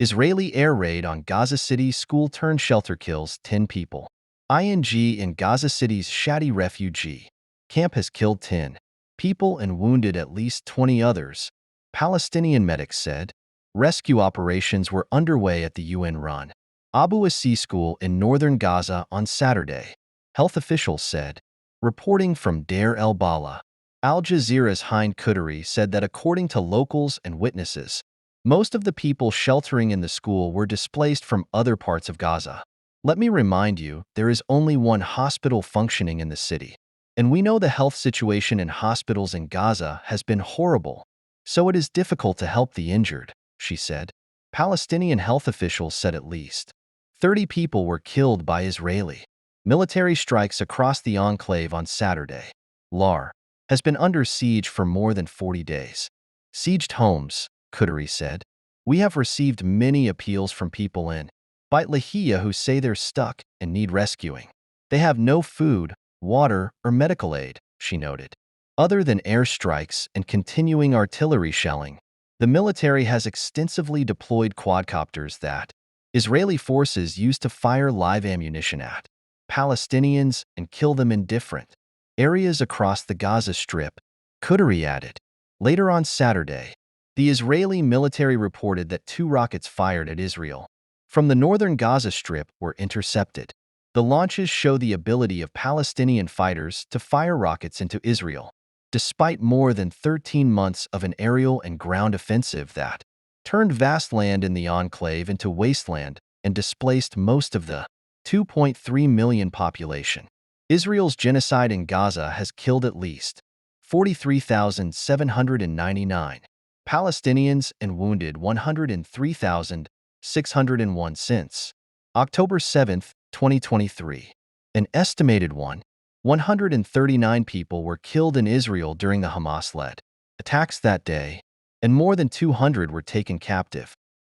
Israeli air raid on Gaza City school-turned-shelter kills 10 people. In Gaza City's Shadi refugee camp has killed 10 people and wounded at least 20 others, Palestinian medics said. Rescue operations were underway at the UN-run Abu Asi school in northern Gaza on Saturday, health officials said. Reporting from Deir el-Bala, Al Jazeera's Hind Qudri said that according to locals and witnesses, most of the people sheltering in the school were displaced from other parts of Gaza. Let me remind you, there is only one hospital functioning in the city. And we know the health situation in hospitals in Gaza has been horrible, so it is difficult to help the injured, she said. Palestinian health officials said at least 30 people were killed by Israeli military strikes across the enclave on Saturday. Lar has been under siege for more than 40 days. Sieged homes, Qudri said. We have received many appeals from people in Beit Lahia who say they're stuck and need rescuing. They have no food, water, or medical aid, she noted. Other than airstrikes and continuing artillery shelling, the military has extensively deployed quadcopters that Israeli forces used to fire live ammunition at Palestinians and kill them in different areas across the Gaza Strip, Qudri added. Later on Saturday, the Israeli military reported that 2 rockets fired at Israel from the northern Gaza Strip were intercepted. The launches show the ability of Palestinian fighters to fire rockets into Israel, despite more than 13 months of an aerial and ground offensive that turned vast land in the enclave into wasteland and displaced most of the 2.3 million population. Israel's genocide in Gaza has killed at least 43,799 Palestinians and wounded 103,601 since October 7, 2023. An estimated 139 people were killed in Israel during the Hamas-led attacks that day, and more than 200 were taken captive.